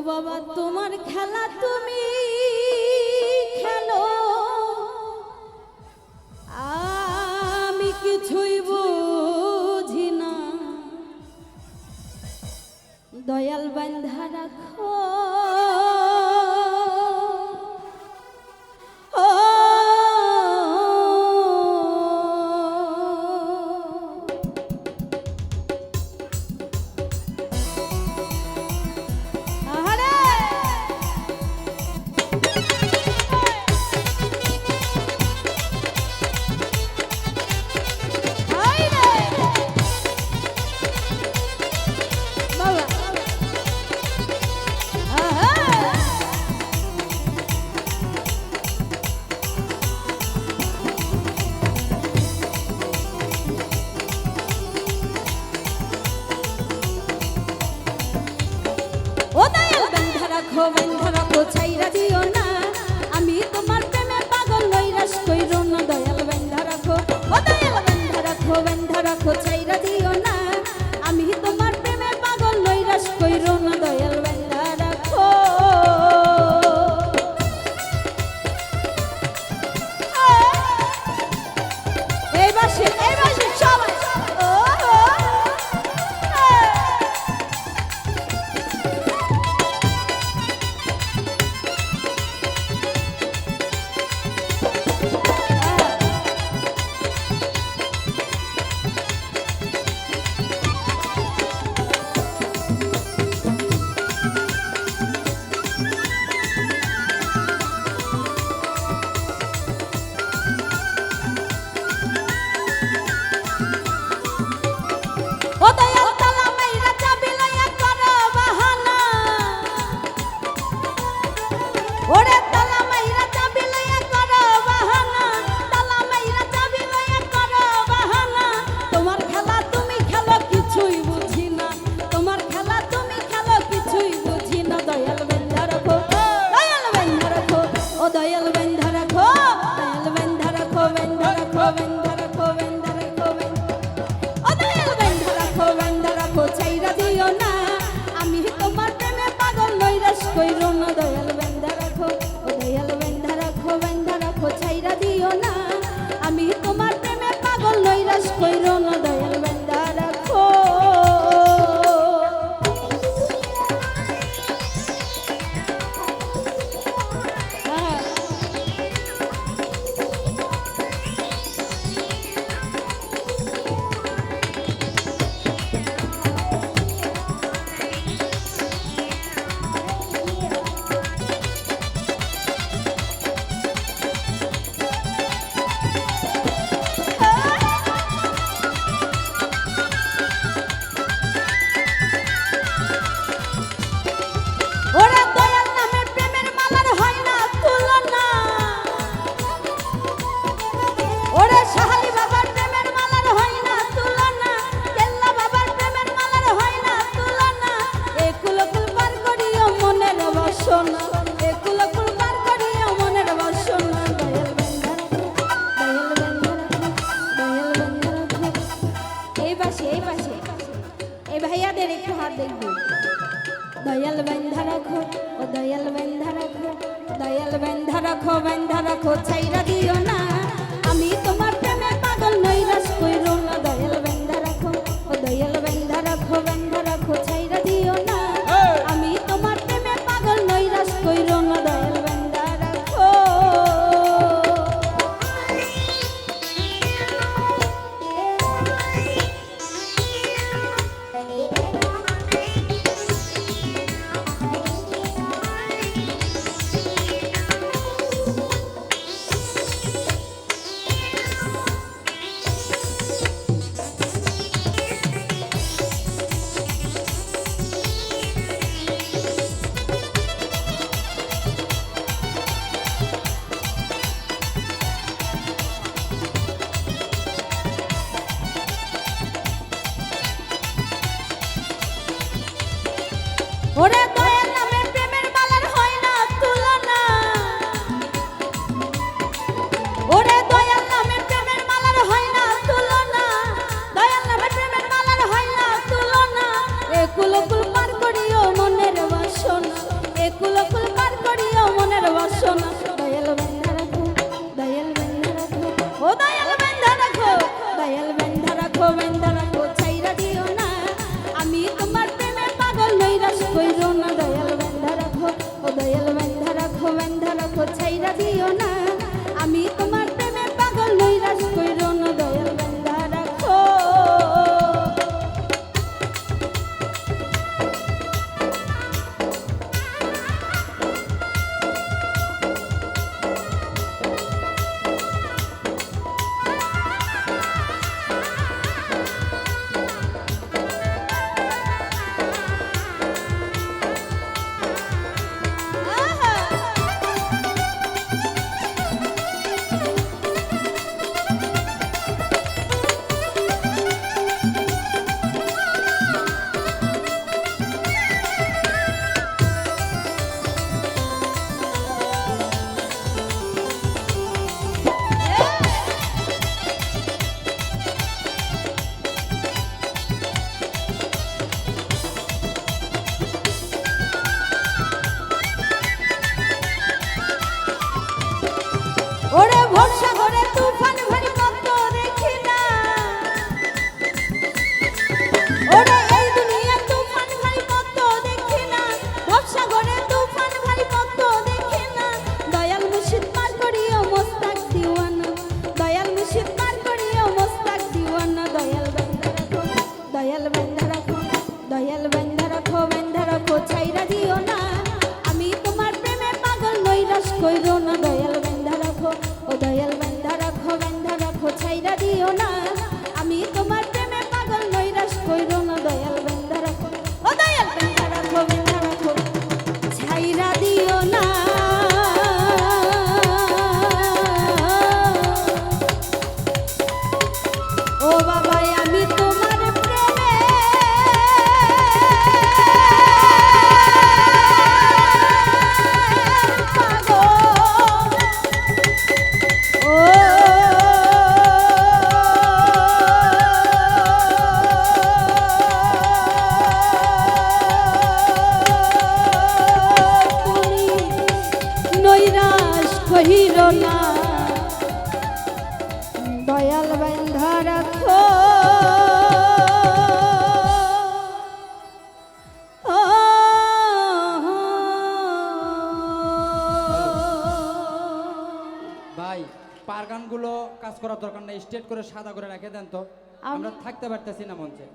বাবা তোমার খেলা তুমি খেলো, আমি কিছুই বুঝি না। দয়াল বান্ধা রাখো বন্ধা রাখো ছাইরা দিও না, আমি তোমার প্রেমে পাগল নৈরাশ কইরো না। দয়াল বন্ধা রাখো, ও দয়াল বন্ধা রাখো ছাইরা দিও না, আমি তোমার প্রেমে পাগল নৈরাশ কইরো না। দয়াল বন্ধা রাখো এই বাসে সবাই কইরো না। দয়াল বন্ধা রাখো, ও দয়াল বন্ধা রাখো ছাইরা দিও না, আমি তোমার প্রেমে পাগল নৈরাশ কইরো না। দয়াল বন্ধা রাখো ভাইয়াদের একটু হাত দেখবো। দয়াল বন্ধা রাখো, ও দয়াল বন্ধা রাখো ছাইরা দিও না, আমি তোমার প্রেমে পাগল নৈরাশ কইরো না। দয়াল বন্ধা রাখো, ও দয়াল বন্ধা রাখো ছাইরা দিও না, আমি তোমার প্রেমে পাগল নৈরাশ কইরো না। দয়াল বন্ধা রাখো ভবসাগরে তুফান ভারী পদ্ম দেখি না ওরে এই দুনিয়া তুফান ভারী পদ্ম দেখি না ভবসাগরে তুফান ভারী পদ্ম দেখি না দয়াল মুর্শিদ পার করিও মোস্তাক দিওয়ানা দয়াল মুর্শিদ পার করিও মোস্তাক দিওয়ানা দয়াল বান্দা রাখো দয়াল বান্দা রাখো দয়াল বান্দা রাখো ছাইরা দিও না আমি তোমার প্রেমে পাগল নৈরাশ কইরো না দয়াল বান্দা রাখো ও দয়াল বান্দা রাখো ছাইরা দিও না আমি তোমার প্রেমে পাগল নৈরাশ কইরো না দয়াল বান্দা রাখো ও দয়াল বান্দা রাখো ছাইরা দিও না ও বাবা আমি তোমার প্রেমে কহিল না দয়াল বান্ধা রাখো ভাই পার গানগুলো কাজ করার দরকার নেই, স্ট্রেট করে সাদা করে রেখে দেন তো, আমরা থাকতে পারতেছি না মঞ্চে।